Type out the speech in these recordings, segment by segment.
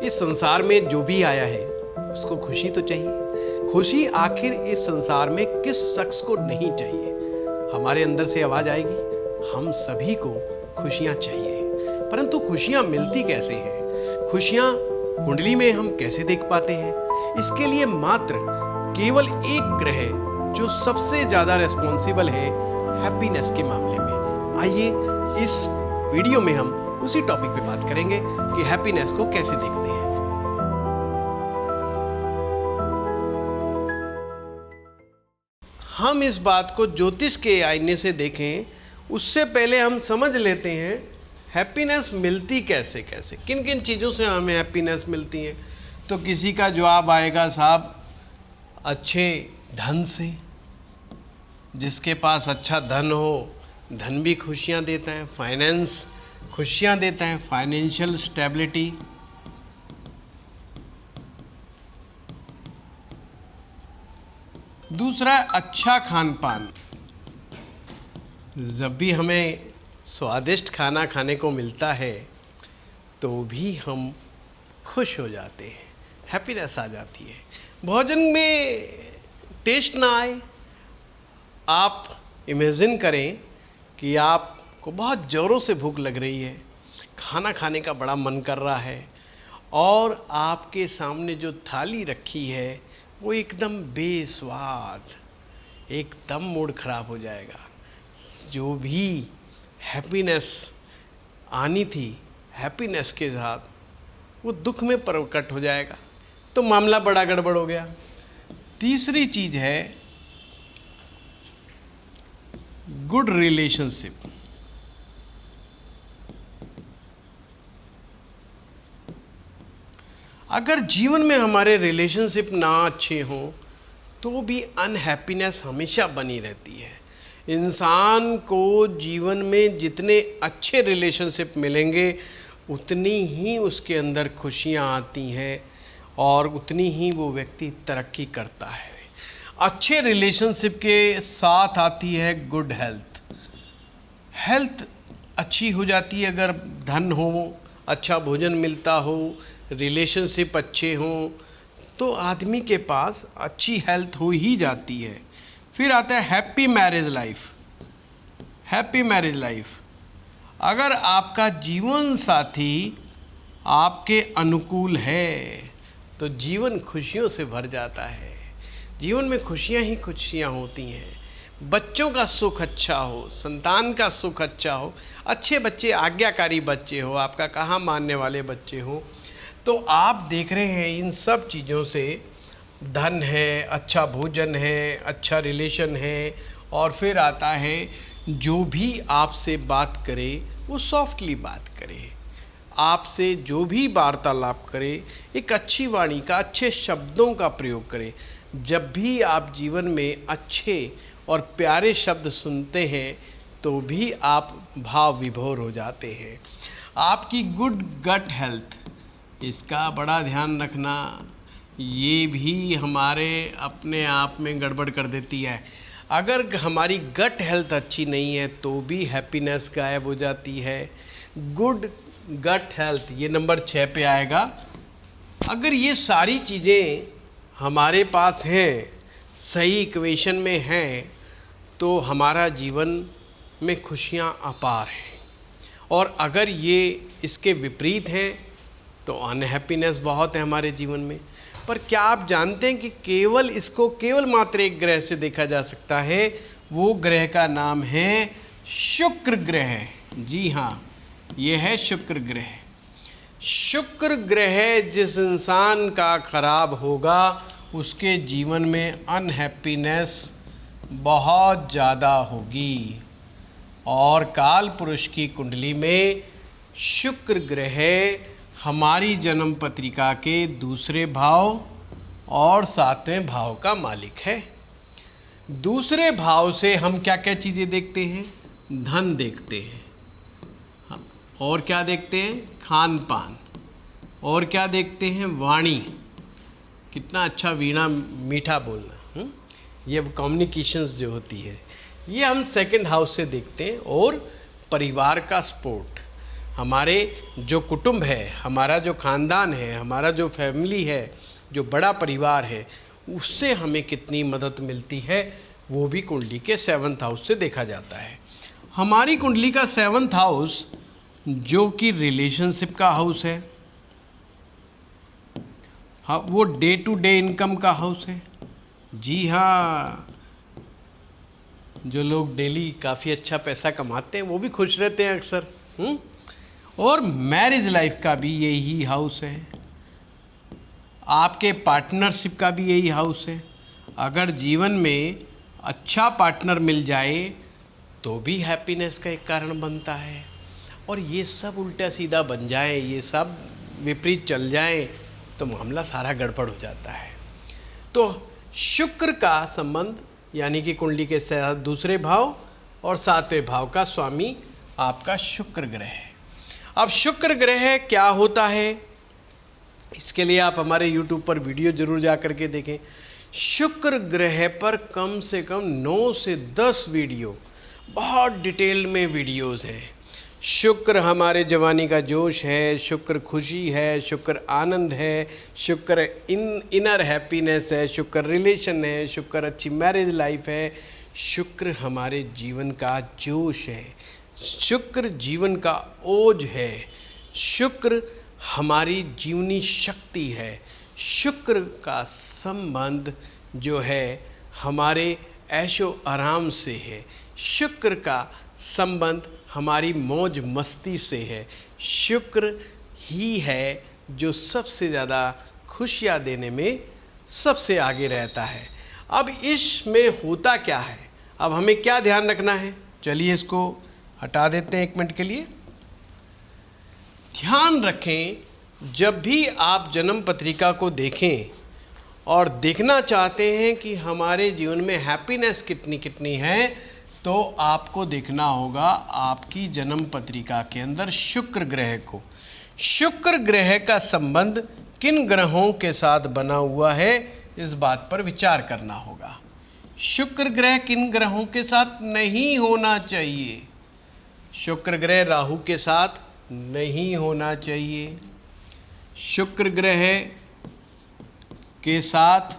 इस संसार में जो भी आया है उसको खुशी तो चाहिए। खुशी आखिर इस संसार में किस शख्स को नहीं चाहिए। हमारे अंदर से आवाज आएगी, हम सभी को खुशियां चाहिए, परंतु खुशियां मिलती कैसे हैं? खुशियां कुंडली में हम कैसे देख पाते हैं? इसके लिए मात्र केवल एक ग्रह जो सबसे ज्यादा रिस्पॉन्सिबल है हैप्पीनेस के मामले में। आइए इस वीडियो में हम उसी टॉपिक पे बात करेंगे कि हैप्पीनेस को कैसे देखते हैं। हम इस बात को ज्योतिष के आईने से देखें उससे पहले हम समझ लेते हैं हैप्पीनेस मिलती कैसे कैसे, किन किन चीज़ों से हमें हैप्पीनेस मिलती है। तो किसी का जवाब आएगा साहब अच्छे धन से। जिसके पास अच्छा धन हो, धन भी खुशियाँ देता है, फाइनेंस खुशियाँ देता है, फाइनेंशियल स्टेबिलिटी। दूसरा अच्छा खान पान। जब भी हमें स्वादिष्ट खाना खाने को मिलता है तो भी हम खुश हो जाते हैं, हैप्पीनेस आ जाती है। भोजन में टेस्ट ना आए, आप इमेजिन करें कि आपको बहुत ज़ोरों से भूख लग रही है, खाना खाने का बड़ा मन कर रहा है और आपके सामने जो थाली रखी है वो एकदम बेस्वाद, एकदम मूड ख़राब हो जाएगा। जो भी हैप्पीनेस आनी थी, हैप्पीनेस के साथ वो दुख में प्रकट हो जाएगा, तो मामला बड़ा गड़बड़ हो गया। तीसरी चीज़ है गुड रिलेशनशिप। अगर जीवन में हमारे रिलेशनशिप ना अच्छे हों तो भी अनहैप्पीनेस हमेशा बनी रहती है। इंसान को जीवन में जितने अच्छे रिलेशनशिप मिलेंगे उतनी ही उसके अंदर खुशियाँ आती हैं और उतनी ही वो व्यक्ति तरक्की करता है। अच्छे रिलेशनशिप के साथ आती है गुड हेल्थ। हेल्थ अच्छी हो जाती है अगर धन हो, अच्छा भोजन मिलता हो, रिलेशनशिप अच्छे हों तो आदमी के पास अच्छी हेल्थ हो ही जाती है। फिर आता है happy marriage life. Happy marriage life, अगर आपका जीवन साथी आपके अनुकूल है तो जीवन खुशियों से भर जाता है। जीवन में खुशियाँ ही खुशियाँ होती हैं। बच्चों का सुख अच्छा हो, संतान का सुख अच्छा हो, अच्छे बच्चे, आज्ञाकारी बच्चे हो, आपका कहा मानने वाले बच्चे हो, तो आप देख रहे हैं इन सब चीज़ों से धन है, अच्छा भोजन है, अच्छा रिलेशन है, और फिर आता है जो भी आपसे बात करे वो सॉफ्टली बात करे, आपसे जो भी वार्तालाप करे एक अच्छी वाणी का, अच्छे शब्दों का प्रयोग करे। जब भी आप जीवन में अच्छे और प्यारे शब्द सुनते हैं तो भी आप भाव विभोर हो जाते हैं। आपकी गुड गट हेल्थ, इसका बड़ा ध्यान रखना, ये भी हमारे अपने आप में गड़बड़ कर देती है। अगर हमारी गट हेल्थ अच्छी नहीं है तो भी हैप्पीनेस गायब हो जाती है। गुड गट हेल्थ ये नंबर 6 पे आएगा। अगर ये सारी चीज़ें हमारे पास हैं, सही इक्वेशन में हैं, तो हमारा जीवन में खुशियाँ अपार हैं। और अगर ये इसके विपरीत हैं तो अनहैप्पीनेस बहुत है हमारे जीवन में। पर क्या आप जानते हैं कि केवल मात्र एक ग्रह से देखा जा सकता है? वो ग्रह का नाम है शुक्र ग्रह। जी हाँ, ये है शुक्र ग्रह। शुक्र ग्रह जिस इंसान का खराब होगा उसके जीवन में अनहैप्पीनेस बहुत ज़्यादा होगी। और काल पुरुष की कुंडली में शुक्र ग्रह हमारी जन्म पत्रिका के दूसरे भाव और 7वें भाव का मालिक है। दूसरे भाव से हम क्या क्या चीज़ें देखते हैं? धन देखते हैं, और क्या देखते हैं? खान पान। और क्या देखते हैं? वाणी, कितना अच्छा वीणा, मीठा बोलना, ये कम्युनिकेशंस जो होती है ये हम सेकंड हाउस से देखते हैं। और परिवार का सपोर्ट, हमारे जो कुटुंब है, हमारा जो ख़ानदान है, हमारा जो फैमिली है, जो बड़ा परिवार है, उससे हमें कितनी मदद मिलती है, वो भी कुंडली के 7th हाउस से देखा जाता है। हमारी कुंडली का 7th हाउस जो कि रिलेशनशिप का हाउस है, हाँ, वो डे टू डे इनकम का हाउस है। जी हाँ, जो लोग डेली काफ़ी अच्छा पैसा कमाते हैं वो भी खुश रहते हैं अक्सर। और मैरिज लाइफ का भी यही हाउस है, आपके पार्टनरशिप का भी यही हाउस है। अगर जीवन में अच्छा पार्टनर मिल जाए तो भी हैप्पीनेस का एक कारण बनता है, और ये सब उल्टा सीधा बन जाए, ये सब विपरीत चल जाए तो मामला सारा गड़बड़ हो जाता है। तो शुक्र का संबंध यानी कि कुंडली के दूसरे भाव और 7वें भाव का स्वामी आपका शुक्र ग्रह है। अब शुक्र ग्रह क्या होता है, इसके लिए आप हमारे YouTube पर वीडियो जरूर जा करके देखें। शुक्र ग्रह पर कम से कम 9 से 10 वीडियो, बहुत डिटेल में वीडियोस हैं। शुक्र हमारे जवानी का जोश है, शुक्र खुशी है, शुक्र आनंद है, शुक्र इनर हैप्पीनेस है, शुक्र रिलेशन है, शुक्र अच्छी मैरिज लाइफ है, शुक्र हमारे जीवन का जोश है, शुक्र जीवन का ओज है, शुक्र हमारी जीवनी शक्ति है, शुक्र का संबंध जो है हमारे ऐशो आराम से है, शुक्र का संबंध हमारी मौज मस्ती से है, शुक्र ही है जो सबसे ज़्यादा खुशियाँ देने में सबसे आगे रहता है। अब इसमें होता क्या है, अब हमें क्या ध्यान रखना है, चलिए इसको हटा देते हैं 1 मिनट के लिए। ध्यान रखें, जब भी आप जन्म पत्रिका को देखें और देखना चाहते हैं कि हमारे जीवन में हैप्पीनेस कितनी कितनी है, तो आपको देखना होगा आपकी जन्म पत्रिका के अंदर शुक्र ग्रह को। शुक्र ग्रह का संबंध किन ग्रहों के साथ बना हुआ है, इस बात पर विचार करना होगा। शुक्र ग्रह किन ग्रहों के साथ नहीं होना चाहिए, शुक्र ग्रह राहु के साथ नहीं होना चाहिए, शुक्र ग्रह के साथ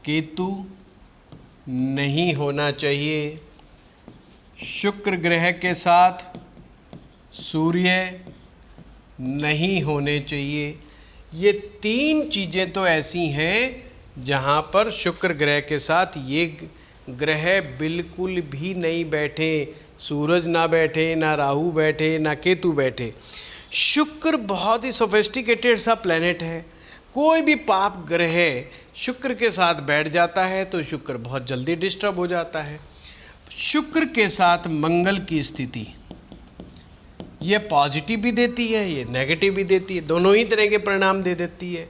केतु नहीं होना चाहिए, शुक्र ग्रह के साथ सूर्य नहीं होने चाहिए। ये 3 चीज़ें तो ऐसी हैं जहाँ पर शुक्र ग्रह के साथ ये ग्रह बिल्कुल भी नहीं बैठे, सूरज ना बैठे, ना राहु बैठे, ना केतु बैठे। शुक्र बहुत ही सोफिस्टिकेटेड सा प्लैनेट है, कोई भी पाप ग्रह शुक्र के साथ बैठ जाता है तो शुक्र बहुत जल्दी डिस्टर्ब हो जाता है। शुक्र के साथ मंगल की स्थिति ये पॉजिटिव भी देती है, ये नेगेटिव भी देती है, दोनों ही तरह के परिणाम दे देती है।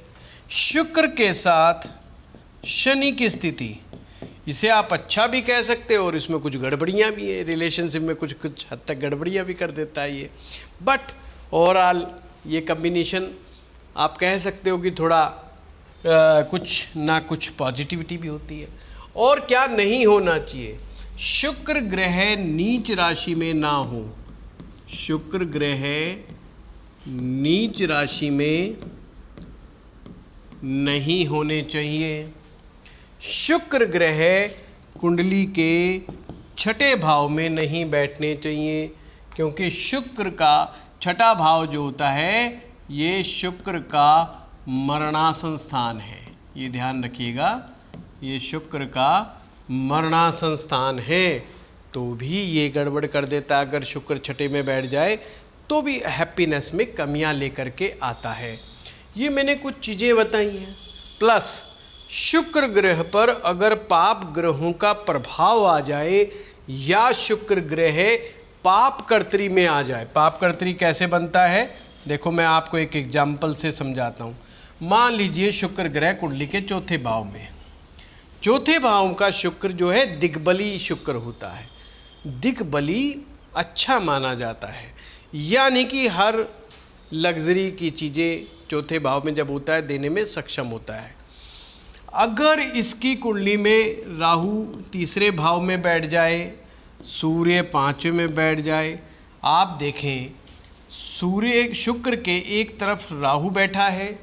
शुक्र के साथ शनि की स्थिति, इसे आप अच्छा भी कह सकते हो और इसमें कुछ गड़बड़ियाँ भी है, रिलेशनशिप में कुछ कुछ हद तक गड़बड़ियाँ भी कर देता है ये, बट ओवरऑल ये कम्बिनेशन आप कह सकते हो कि थोड़ा कुछ ना कुछ पॉजिटिविटी भी होती है। और क्या नहीं होना चाहिए, शुक्र ग्रह नीच राशि में ना हो, शुक्र ग्रह नीच राशि में नहीं होने चाहिए, शुक्र ग्रह कुंडली के 6ठे भाव में नहीं बैठने चाहिए, क्योंकि शुक्र का 6ठा भाव जो होता है ये शुक्र का मरणासन स्थान है, ये ध्यान रखिएगा, ये शुक्र का मरणासन स्थान है, तो भी ये गड़बड़ कर देता है। अगर शुक्र 6ठे में बैठ जाए तो भी हैप्पीनेस में कमियां लेकर के आता है। ये मैंने कुछ चीज़ें बताई हैं, प्लस शुक्र ग्रह पर अगर पाप ग्रहों का प्रभाव आ जाए या शुक्र ग्रह पाप कर्तरी में आ जाए। पाप कर्तरी कैसे बनता है, देखो मैं आपको एक एग्जाम्पल से समझाता हूँ। मान लीजिए शुक्र ग्रह कुंडली के 4थे भाव में, 4थे भाव का शुक्र जो है दिग्बली शुक्र होता है। दिग्बली अच्छा माना जाता है, यानी कि हर लग्जरी की चीज़ें 4थे भाव में जब होता है देने में सक्षम होता है। अगर इसकी कुंडली में राहु 3रे भाव में बैठ जाए, सूर्य 5वें में बैठ जाए, आप देखें सूर्य शुक्र के एक तरफ राहु बैठा है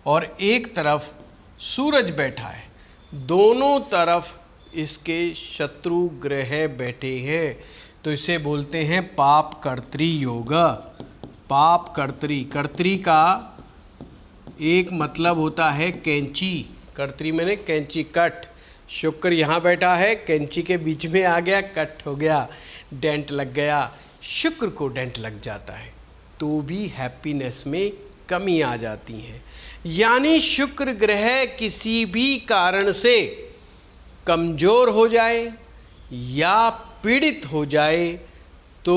और एक तरफ सूरज बैठा है, दोनों तरफ इसके शत्रु ग्रह बैठे हैं, तो इसे बोलते हैं पाप कर्त्री योग। पाप कर्त्री, कर्त्री का एक मतलब होता है कैंची, कर्त्री मैंने कैंची, कट। शुक्र यहाँ बैठा है, कैंची के बीच में आ गया, कट हो गया, डेंट लग गया। शुक्र को डेंट लग जाता है तो भी हैप्पीनेस में कमी आ जाती है। यानी शुक्र ग्रह किसी भी कारण से कमज़ोर हो जाए या पीड़ित हो जाए तो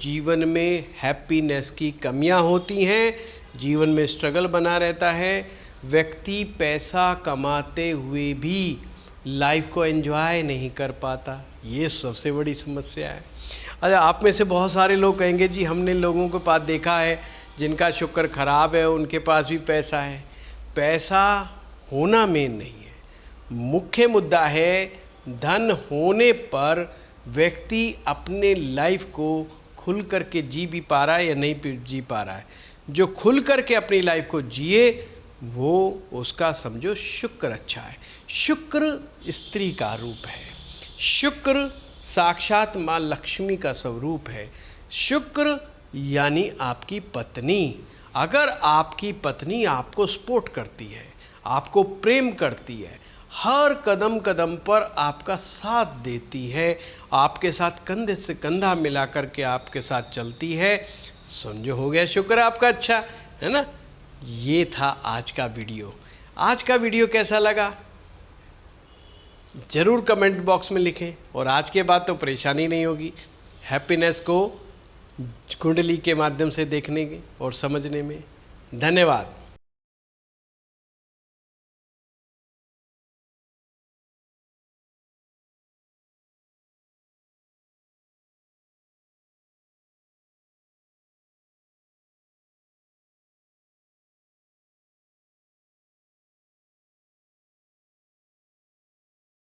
जीवन में हैप्पीनेस की कमियां होती हैं, जीवन में स्ट्रगल बना रहता है। व्यक्ति पैसा कमाते हुए भी लाइफ को एंजॉय नहीं कर पाता, ये सबसे बड़ी समस्या है। अच्छा, आप में से बहुत सारे लोग कहेंगे जी हमने लोगों के पास देखा है जिनका शुक्र खराब है उनके पास भी पैसा है। पैसा होना मेन नहीं है, मुख्य मुद्दा है धन होने पर व्यक्ति अपने लाइफ को खुल कर के जी भी पा रहा है या नहीं जी पा रहा है। जो खुल कर के अपनी लाइफ को जिए वो उसका समझो शुक्र अच्छा है। शुक्र स्त्री का रूप है, शुक्र साक्षात माँ लक्ष्मी का स्वरूप है। शुक्र यानी आपकी पत्नी। अगर आपकी पत्नी आपको सपोर्ट करती है, आपको प्रेम करती है, हर कदम कदम पर आपका साथ देती है, आपके साथ कंधे से कंधा मिला कर के आपके साथ चलती है, समझो हो गया शुक्र आपका अच्छा, है ना। ये था आज का वीडियो। आज का वीडियो कैसा लगा ज़रूर कमेंट बॉक्स में लिखें, और आज के बाद तो परेशानी नहीं होगी हैप्पीनेस को कुंडली के माध्यम से देखने और समझने में। धन्यवाद।